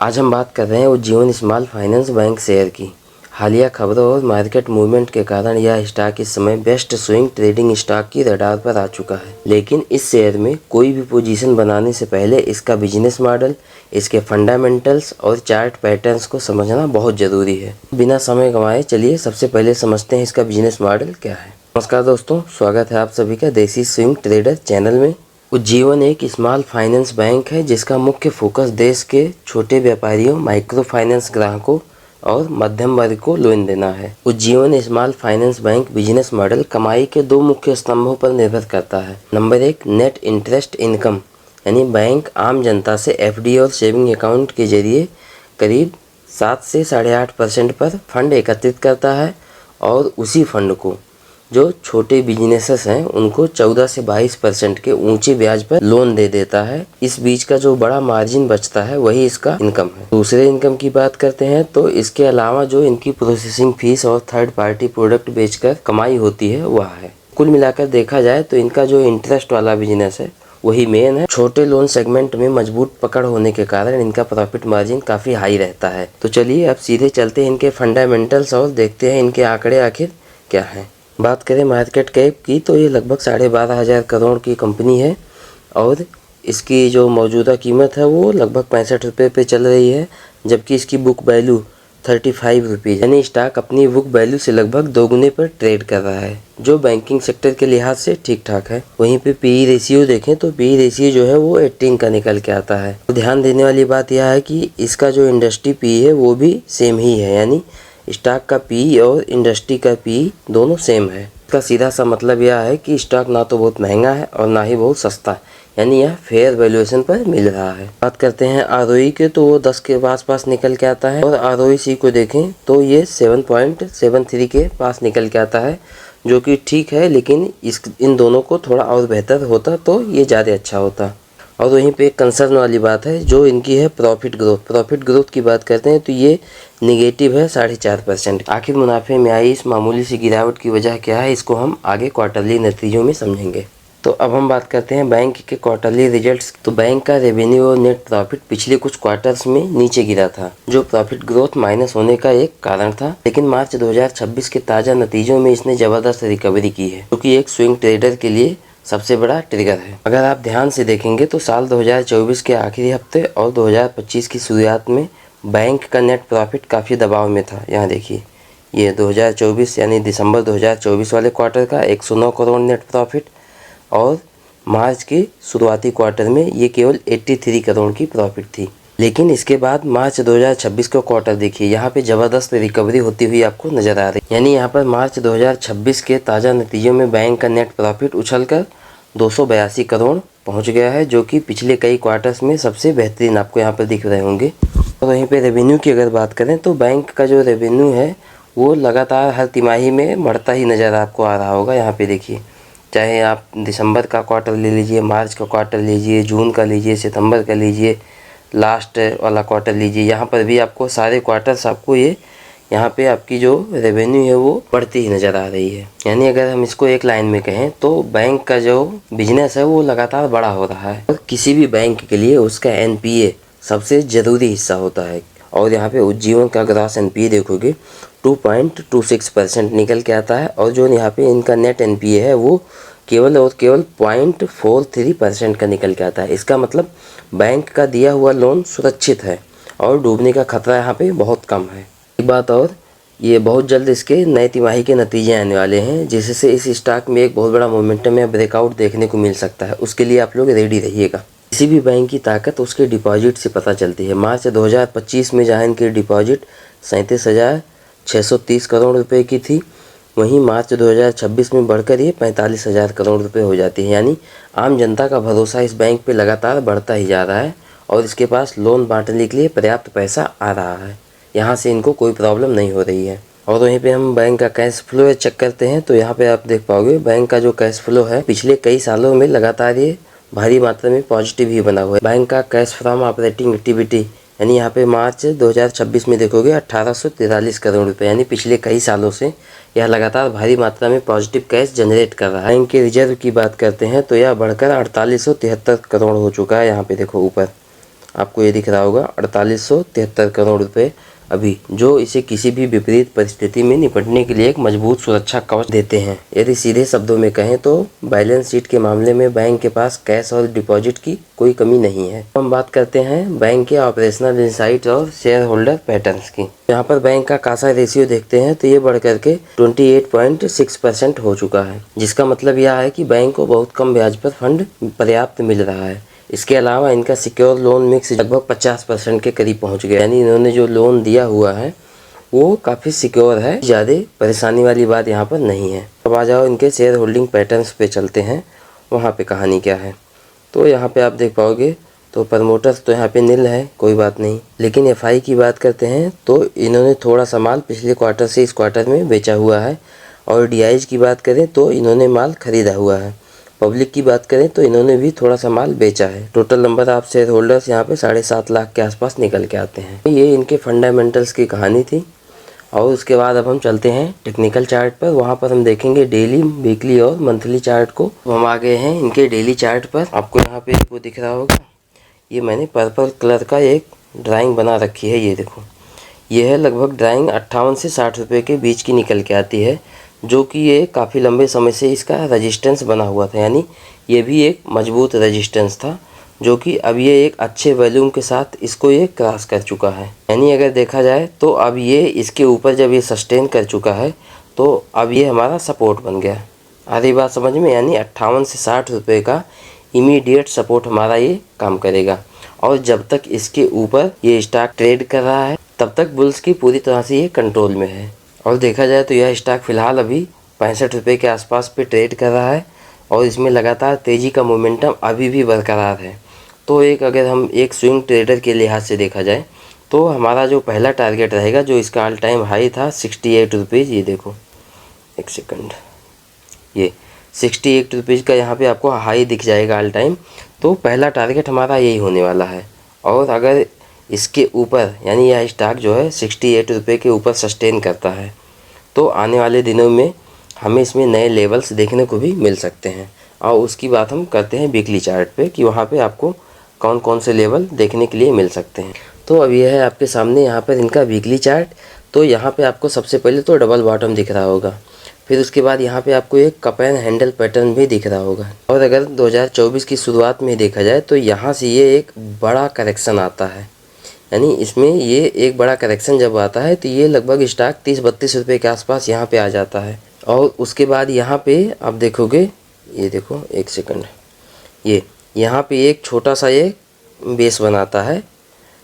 आज हम बात कर रहे हैं Ujjivan small finance bank share की। हालिया खबरों और मार्केट मूवमेंट के कारण यह स्टॉक इस समय बेस्ट स्विंग ट्रेडिंग स्टॉक की रडार पर आ चुका है। लेकिन इस शेयर में कोई भी पोजीशन बनाने से पहले इसका बिजनेस मॉडल, इसके फंडामेंटल्स और चार्ट पैटर्न्स को समझना बहुत ज़रूरी है। बिना समय गंवाए चलिए सबसे पहले समझते हैं इसका बिजनेस मॉडल क्या है। नमस्कार दोस्तों, स्वागत है आप सभी का देसी स्विंग ट्रेडर चैनल में। उज्जीवन एक स्मॉल फाइनेंस बैंक है जिसका मुख्य फोकस देश के छोटे व्यापारियों, माइक्रो फाइनेंस ग्राहकों और मध्यम वर्ग को लोन देना है। Ujjivan small finance bank business model कमाई के दो मुख्य स्तंभों पर निर्भर करता है। नंबर 1, नेट इंटरेस्ट इनकम, यानी बैंक आम जनता से एफडी और सेविंग अकाउंट के जरिए करीब 7 से 8.5% पर फंड एकत्रित करता है और उसी फंड को जो छोटे बिजनेसेस हैं उनको 14 से 22% के ऊंचे ब्याज पर लोन दे देता है। इस बीच का जो बड़ा मार्जिन बचता है वही इसका इनकम है। दूसरे इनकम की बात करते हैं तो इसके अलावा जो इनकी प्रोसेसिंग फीस और थर्ड पार्टी प्रोडक्ट बेचकर कमाई होती है वह है। कुल मिलाकर देखा जाए तो इनका जो इंटरेस्ट वाला बिजनेस है वही मेन है। छोटे लोन सेगमेंट में मजबूत पकड़ होने के कारण इनका प्रॉफिट मार्जिन काफी हाई रहता है। तो चलिए अब सीधे चलते हैं इनके फंडामेंटल्स और देखते हैं इनके आंकड़े आखिर क्या है। बात करें मार्केट कैप की तो ये लगभग 12,500 करोड़ की कंपनी है और इसकी जो मौजूदा कीमत है वो लगभग 65 रुपये पे चल रही है, जबकि इसकी बुक वैल्यू 35 रुपीज़, यानी स्टॉक अपनी बुक वैल्यू से लगभग दोगुने पर ट्रेड कर रहा है, जो बैंकिंग सेक्टर के लिहाज से ठीक ठाक है। वहीं पे पीई रेशियो देखें तो पीई रेशियो जो है वो 18 का निकल के आता है। तो ध्यान देने वाली बात यह है कि इसका जो इंडस्ट्री पीई है वो भी सेम ही है, यानी स्टॉक का पी और इंडस्ट्री का पी दोनों सेम है। इसका सीधा सा मतलब यह है कि स्टॉक ना तो बहुत महंगा है और ना ही बहुत सस्ता है, यानी यह फेयर वैल्यूएशन पर मिल रहा है। बात करते हैं आरओई के तो वो 10 के पास निकल के आता है और आरओईसी को देखें तो ये 7.73 के पास निकल के आता है, जो कि ठीक है, लेकिन इन दोनों को थोड़ा और बेहतर होता तो ये ज़्यादा अच्छा होता। और वहीं पे एक कंसर्न वाली बात है जो इनकी है प्रॉफिट ग्रोथ की बात करते हैं तो ये निगेटिव है 4.5%। आखिर मुनाफे में आई इस मामूली सी गिरावट की वजह क्या है, इसको हम आगे क्वार्टरली नतीजों में समझेंगे। तो अब हम बात करते हैं बैंक के क्वार्टरली रिजल्ट्स। तो बैंक का रेवेन्यू और नेट प्रॉफिट पिछले कुछ क्वार्टर्स में नीचे गिरा था, जो प्रॉफिट ग्रोथ माइनस होने का एक कारण था। लेकिन मार्च 2026 के ताज़ा नतीजों में इसने ज़बरदस्त रिकवरी की है, जो कि एक स्विंग ट्रेडर के लिए सबसे बड़ा ट्रिगर है। अगर आप ध्यान से देखेंगे तो साल 2024 के आखिरी हफ्ते और 2025 की शुरुआत में बैंक का नेट प्रॉफिट काफ़ी दबाव में था। यहाँ देखिए, ये 2024 यानी दिसंबर 2024 वाले क्वार्टर का 109 करोड़ नेट प्रॉफिट और मार्च के शुरुआती क्वार्टर में ये केवल 83 करोड़ की प्रॉफिट थी। लेकिन इसके बाद मार्च 2026 का क्वार्टर देखिए, यहाँ पे ज़बरदस्त रिकवरी होती हुई आपको नज़र आ रही है। यानी यहाँ पर मार्च 2026 के ताज़ा नतीजों में बैंक का नेट प्रॉफिट उछलकर 282 करोड़ पहुँच गया है, जो कि पिछले कई क्वार्टर्स में सबसे बेहतरीन आपको यहाँ पर दिख रहे होंगे। और वहीं पे रेवेन्यू की अगर बात करें तो बैंक का जो रेवेन्यू है वो लगातार हर तिमाही में बढ़ता ही नज़र आपको आ रहा होगा। यहाँ पे देखिए, चाहे आप दिसंबर का क्वार्टर ले लीजिए, मार्च का क्वार्टर लीजिए, जून का लीजिए, सितंबर का लीजिए, लास्ट वाला क्वार्टर लीजिए, यहाँ पर भी आपको सारे क्वार्टर्स आपको ये यहाँ पे आपकी जो रेवेन्यू है वो बढ़ती ही नज़र आ रही है। यानी अगर हम इसको एक लाइन में कहें तो बैंक का जो बिजनेस है वो लगातार बड़ा हो रहा है और किसी भी बैंक के लिए उसका एनपीए सबसे ज़रूरी हिस्सा होता है। और यहाँ पे उज्जीवन का ग्रॉस एनपीए देखोगे 2.26% निकल के आता है और जो यहाँ पे इनका नेट एनपीए है वो केवल 0.43% का निकल के आता है। इसका मतलब बैंक का दिया हुआ लोन सुरक्षित है और डूबने का खतरा यहाँ पे बहुत कम है। एक बात और, ये बहुत जल्द इसके नए तिमाही के नतीजे आने वाले हैं, जिससे इस स्टॉक में एक बहुत बड़ा मोमेंटम या ब्रेकआउट देखने को मिल सकता है। उसके लिए आप लोग रेडी रहिएगा। किसी भी बैंक की ताकत उसके डिपॉजिट से पता चलती है। मार्च 2025 में जहाँ इनकी डिपॉजिट 37,630 करोड़ रुपए की थी, वहीं मार्च 2026 में बढ़कर ये 45,000 करोड़ रुपए हो जाती है। यानी आम जनता का भरोसा इस बैंक पे लगातार बढ़ता ही जा रहा है और इसके पास लोन बांटने के लिए पर्याप्त पैसा आ रहा है। यहाँ से इनको कोई प्रॉब्लम नहीं हो रही है। और वहीं पे हम बैंक का कैश फ्लो चेक करते हैं तो यहाँ पे आप देख पाओगे बैंक का जो कैश फ्लो है पिछले कई सालों में लगातार ये भारी मात्रा में पॉजिटिव ही बना हुआ है। बैंक का कैश फ्रॉम ऑपरेटिंग एक्टिविटी, यानी यहाँ पे मार्च 2026 में देखोगे 1843 करोड़ रुपए, यानी पिछले कई सालों से यह लगातार भारी मात्रा में पॉजिटिव कैश जनरेट कर रहा है। बैंक के रिजर्व की बात करते हैं तो यह बढ़कर 4873 करोड़ हो चुका है। यहाँ पे देखो ऊपर, आपको ये दिख रहा होगा 4873 करोड़ रुपए अभी, जो इसे किसी भी विपरीत परिस्थिति में निपटने के लिए एक मजबूत सुरक्षा कवच देते हैं। यदि सीधे शब्दों में कहें तो बैलेंस शीट के मामले में बैंक के पास कैश और डिपॉजिट की कोई कमी नहीं है। हम बात करते हैं बैंक के ऑपरेशनल इनसाइट और शेयर होल्डर पैटर्न्स की। यहाँ पर बैंक का कासा रेशियो देखते हैं तो ये बढ़ करके 28.6% हो चुका है, जिसका मतलब यह है कि बैंक को बहुत कम ब्याज पर फंड पर्याप्त मिल रहा है। इसके अलावा इनका सिक्योर लोन मिक्स लगभग 50% के करीब पहुंच गया, यानी इन्होंने जो लोन दिया हुआ है वो काफ़ी सिक्योर है, ज़्यादा परेशानी वाली बात यहाँ पर नहीं है। अब आ जाओ इनके शेयर होल्डिंग पैटर्न्स पे चलते हैं, वहाँ पे कहानी क्या है। तो यहाँ पे आप देख पाओगे तो प्रमोटर्स तो यहाँ पे नील है, कोई बात नहीं, लेकिन एफआई की बात करते हैं तो इन्होंने थोड़ा सा माल पिछले क्वार्टर से इस क्वार्टर में बेचा हुआ है, और डीआईज की बात करें तो इन्होंने माल खरीदा हुआ है। पब्लिक की बात करें तो इन्होंने भी थोड़ा सा माल बेचा है। Total number of share holders यहाँ पे 7.5 लाख के आसपास निकल के आते हैं। ये इनके फंडामेंटल्स की कहानी थी। और उसके बाद अब हम चलते हैं टेक्निकल चार्ट पर, वहाँ पर हम देखेंगे डेली, वीकली और मंथली चार्ट को। हम आ गए हैं इनके डेली चार्ट पर। आपको यहाँ पे वो दिख रहा होगा, ये मैंने पर्पल कलर का एक ड्राइंग बना रखी है, ये देखो। ये है लगभग ड्राइंग 58 से 60 रुपये के बीच की निकल के आती है, जो कि ये काफ़ी लंबे समय से इसका रेजिस्टेंस बना हुआ था, यानी ये भी एक मजबूत रेजिस्टेंस था, जो कि अब ये एक अच्छे वॉल्यूम के साथ इसको ये क्रॉस कर चुका है। यानी अगर देखा जाए तो अब ये इसके ऊपर जब ये सस्टेन कर चुका है तो अब ये हमारा सपोर्ट बन गया। आधी बात समझ में, यानी 58 से 60 रुपये का इमीडिएट सपोर्ट हमारा ये काम करेगा। और जब तक इसके ऊपर ये स्टॉक ट्रेड कर रहा है तब तक बुल्स की पूरी तरह से ये कंट्रोल में है। और देखा जाए तो यह स्टॉक फिलहाल अभी 65 रुपये के आसपास पे ट्रेड कर रहा है, और इसमें लगातार तेज़ी का मोमेंटम अभी भी बरकरार है। तो अगर हम एक स्विंग ट्रेडर के लिहाज से देखा जाए तो हमारा जो पहला टारगेट रहेगा, जो इसका ऑल टाइम हाई था 68 रुपीज़, ये देखो एक सेकंड, ये 68 रुपीज़ का यहाँ पे आपको हाई दिख जाएगा ऑल टाइम। तो पहला टारगेट हमारा यही होने वाला है। और अगर इसके ऊपर, यानी यह स्टॉक जो है 68 रुपये के ऊपर सस्टेन करता है, तो आने वाले दिनों में हमें इसमें नए लेवल्स देखने को भी मिल सकते हैं। और उसकी बात हम करते हैं वीकली चार्ट पे, कि वहाँ पे आपको कौन कौन से लेवल देखने के लिए मिल सकते हैं। तो अब यह है आपके सामने यहाँ पर इनका वीकली चार्ट। तो यहाँ पे आपको सबसे पहले तो डबल बॉटम दिख रहा होगा, फिर उसके बाद यहाँ पे आपको एक कप एंड हैंडल पैटर्न भी दिख रहा होगा। और अगर 2024 की शुरुआत में देखा जाए तो यहाँ से ये एक बड़ा करेक्शन आता है, यानी इसमें ये एक बड़ा करेक्शन जब आता है तो ये लगभग स्टॉक 30-32 रुपये के आसपास यहाँ पे आ जाता है। और उसके बाद यहाँ पे आप देखोगे, ये देखो एक सेकंड, ये यहाँ पे एक छोटा सा ये बेस बनाता है,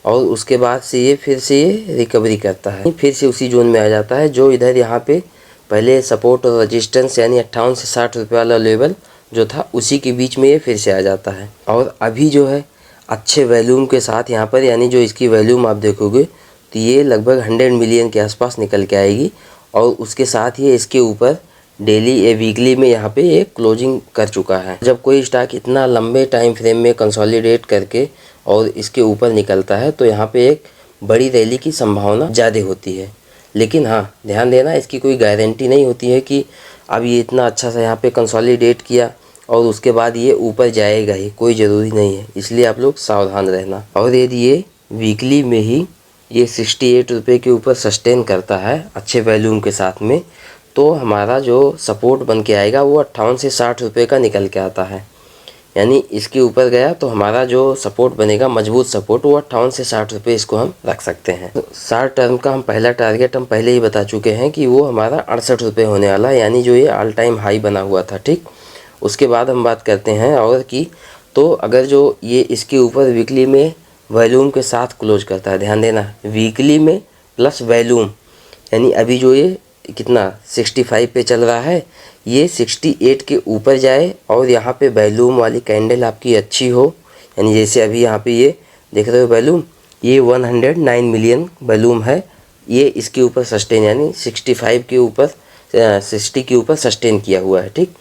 और उसके बाद से ये फिर से ये रिकवरी करता है, फिर से उसी जोन में आ जाता है जो इधर यहाँ पे पहले सपोर्ट और रेजिस्टेंस, यानी 58 से 60 रुपये वाला लेवल जो था उसी के बीच में ये फिर से आ जाता है। और अभी जो है अच्छे वॉल्यूम के साथ यहाँ पर, यानी जो इसकी वॉल्यूम आप देखोगे तो ये लगभग 100 मिलियन के आसपास निकल के आएगी। और उसके साथ ही इसके ऊपर डेली वीकली में यहाँ पे एक क्लोजिंग कर चुका है। जब कोई स्टॉक इतना लंबे टाइम फ्रेम में कंसोलिडेट करके और इसके ऊपर निकलता है तो यहाँ पे एक बड़ी रैली की संभावना ज़्यादा होती है। लेकिन हाँ, ध्यान देना, इसकी कोई गारंटी नहीं होती है कि अब ये इतना अच्छा सा यहाँ पे कंसोलिडेट किया और उसके बाद ये ऊपर जाएगा ही, कोई ज़रूरी नहीं है, इसलिए आप लोग सावधान रहना। और यदि ये वीकली में ही ये 68 रुपये के ऊपर सस्टेन करता है अच्छे वॉल्यूम के साथ में, तो हमारा जो सपोर्ट बन के आएगा वो 58 से 60 रुपये का निकल के आता है। यानी इसके ऊपर गया तो हमारा जो सपोर्ट बनेगा, मजबूत सपोर्ट, वो 58 से 60 रुपये इसको हम रख सकते हैं। तो शॉर्ट टर्म का हम पहला टारगेट हम पहले ही बता चुके हैं कि वो हमारा 68 रुपये होने वाला है, यानी जो ये ऑल टाइम हाई बना हुआ था। ठीक, उसके बाद हम बात करते हैं और की, तो अगर जो ये इसके ऊपर वीकली में वॉल्यूम के साथ क्लोज करता है, ध्यान देना, वीकली में प्लस वॉल्यूम, यानी अभी जो ये कितना 65 पे चल रहा है, ये 68 के ऊपर जाए और यहाँ पे वॉल्यूम वाली कैंडल आपकी अच्छी हो, यानी जैसे अभी यहाँ पे ये देख रहे हो वॉल्यूम, ये 109 मिलियन वॉल्यूम है, ये इसके ऊपर सस्टेन, यानी 65 के ऊपर 60 के ऊपर सस्टेन किया हुआ है। ठीक,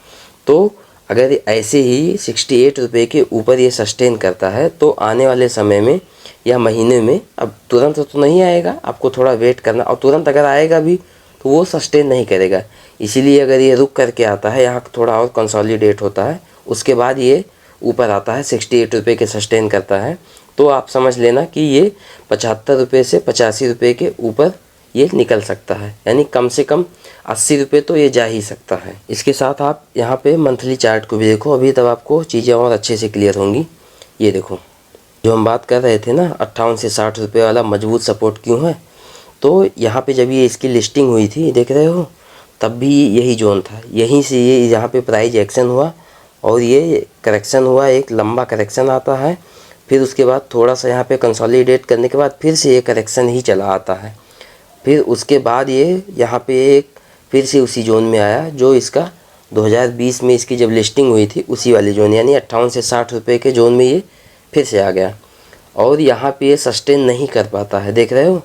तो अगर ऐसे ही 68 रुपये के ऊपर ये सस्टेन करता है तो आने वाले समय में या महीने में, अब तुरंत तो नहीं आएगा, आपको थोड़ा वेट करना, और तुरंत अगर आएगा भी तो वो सस्टेन नहीं करेगा। इसीलिए अगर ये रुक करके आता है, यहाँ थोड़ा और कंसोलिडेट होता है, उसके बाद ये ऊपर आता है 68 रुपये के सस्टेन करता है, तो आप समझ लेना कि ये 75 रुपये से 85 रुपये के ऊपर ये निकल सकता है, यानी कम से कम 80 रुपये तो ये जा ही सकता है। इसके साथ आप यहाँ पे मंथली चार्ट को भी देखो, अभी तब आपको चीज़ें और अच्छे से क्लियर होंगी। ये देखो, जो हम बात कर रहे थे ना 58 से 60 रुपये वाला मजबूत सपोर्ट क्यों है, तो यहाँ पे जब ये इसकी लिस्टिंग हुई थी, देख रहे हो, तब भी यही जोन था। यहीं से ये यहाँ पे प्राइस एक्शन हुआ और ये करेक्शन हुआ, एक लंबा करेक्शन आता है, फिर उसके बाद थोड़ा सा यहाँ पे कंसोलिडेट करने के बाद फिर से ये करेक्शन ही चला आता है। फिर उसके बाद ये यहाँ पे एक फिर से उसी जोन में आया जो इसका 2020 में इसकी जब लिस्टिंग हुई थी उसी वाली जोन, यानी 58 से 60 रुपये के जोन में ये फिर से आ गया और यहाँ पे ये सस्टेन नहीं कर पाता है, देख रहे हो।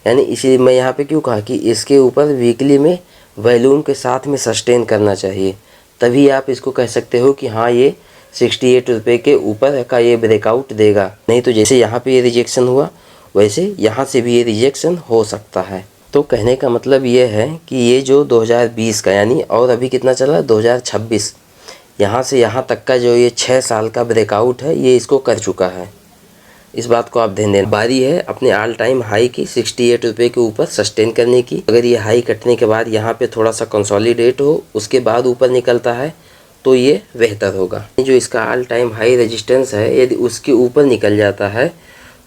यानी इसीलिए मैं यहाँ पे क्यों कहा कि इसके ऊपर वीकली में वॉल्यूम के साथ में सस्टेन करना चाहिए, तभी आप इसको कह सकते हो कि हाँ ये 68 रुपये के ऊपर का ये ब्रेकआउट देगा। नहीं तो जैसे यहाँ पे ये रिजेक्शन हुआ वैसे यहाँ से भी ये रिजेक्शन हो सकता है। तो कहने का मतलब ये है कि ये जो 2020 का यानी और अभी कितना चला 2026, यहाँ से यहाँ तक का जो ये 6 साल का ब्रेकआउट है ये इसको कर चुका है। इस बात को आप ध्यान देना। बारी है अपने ऑल टाइम हाई की 68 रुपये के ऊपर सस्टेन करने की। अगर ये हाई कटने के बाद यहाँ पे थोड़ा सा कंसोलिडेट हो उसके बाद ऊपर निकलता है तो ये बेहतर होगा। जो इसका ऑल टाइम हाई रेजिस्टेंस है यदि उसके ऊपर निकल जाता है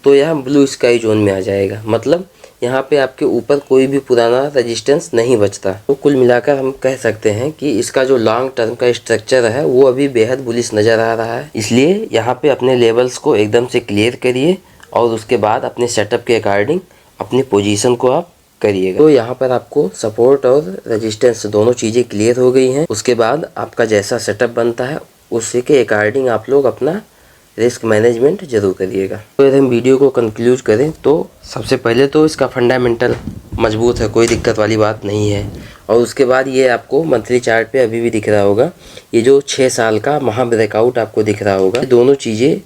तो यह ब्लू स्काई जोन में आ जाएगा, मतलब यहाँ पे आपके ऊपर कोई भी पुराना रेजिस्टेंस नहीं बचता। तो कुल मिलाकर हम कह सकते हैं कि इसका जो लॉन्ग टर्म का स्ट्रक्चर है वो अभी बेहद बुलिश नज़र आ रहा है। इसलिए यहाँ पे अपने लेवल्स को एकदम से क्लियर करिए और उसके बाद अपने सेटअप के अकॉर्डिंग अपनी पोजीशन को आप करिएगा। तो यहाँ पर आपको सपोर्ट और रेजिस्टेंस दोनों चीज़ें क्लियर हो गई हैं। उसके बाद आपका जैसा सेटअप बनता है उसी के अकॉर्डिंग आप लोग अपना रिस्क मैनेजमेंट जरूर करिएगा। तो यदि हम वीडियो को कंक्लूड करें तो सबसे पहले तो इसका फंडामेंटल मजबूत है, कोई दिक्कत वाली बात नहीं है। और उसके बाद ये आपको मंथली चार्ट पे अभी भी दिख रहा होगा, ये जो 6 साल का महा ब्रेकआउट आपको दिख रहा होगा। दोनों चीज़ें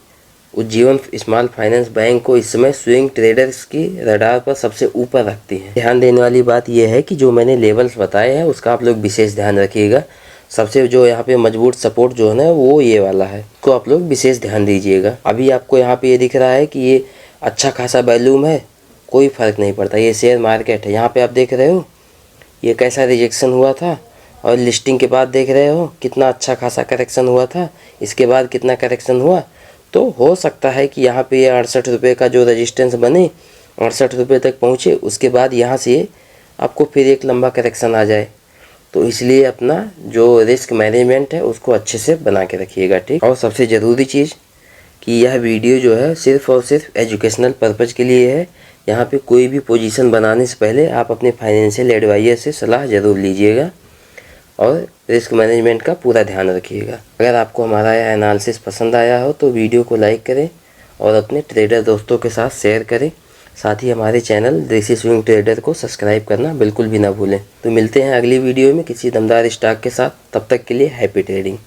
उज्जीवन स्मॉल फाइनेंस बैंक को इस समय स्विंग ट्रेडर्स की रडार पर सबसे ऊपर रखती है। ध्यान देने वाली बात यह है कि जो मैंने लेवल्स बताए हैं उसका आप लोग विशेष ध्यान रखिएगा। सबसे जो यहाँ पे मजबूत सपोर्ट जो है ना वो ये वाला है, तो आप लोग विशेष ध्यान दीजिएगा। अभी आपको यहाँ पे ये दिख रहा है कि ये अच्छा खासा वॉल्यूम है, कोई फ़र्क नहीं पड़ता, ये शेयर मार्केट है। यहाँ पे आप देख रहे हो ये कैसा रिजेक्शन हुआ था और लिस्टिंग के बाद देख रहे हो कितना अच्छा खासा करेक्शन हुआ था, इसके बाद कितना करेक्शन हुआ। तो हो सकता है कि यहाँ पे ये 68 रुपये का जो रजिस्टेंस बने 68 रुपये तक पहुँचे, उसके बाद यहाँ से आपको फिर एक लंबा करेक्शन आ जाए। तो इसलिए अपना जो रिस्क मैनेजमेंट है उसको अच्छे से बना के रखिएगा, ठीक। और सबसे ज़रूरी चीज़ कि यह वीडियो जो है सिर्फ़ और सिर्फ एजुकेशनल पर्पज़ के लिए है। यहाँ पे कोई भी पोजीशन बनाने से पहले आप अपने फाइनेंशियल एडवाइज़र से सलाह ज़रूर लीजिएगा और रिस्क मैनेजमेंट का पूरा ध्यान रखिएगा। अगर आपको हमारा यह एनालिसिस पसंद आया हो तो वीडियो को लाइक करें और अपने ट्रेडर दोस्तों के साथ शेयर करें। साथ ही हमारे चैनल देसी स्विंग ट्रेडर को सब्सक्राइब करना बिल्कुल भी ना भूलें। तो मिलते हैं अगली वीडियो में किसी दमदार स्टॉक के साथ, तब तक के लिए हैप्पी ट्रेडिंग।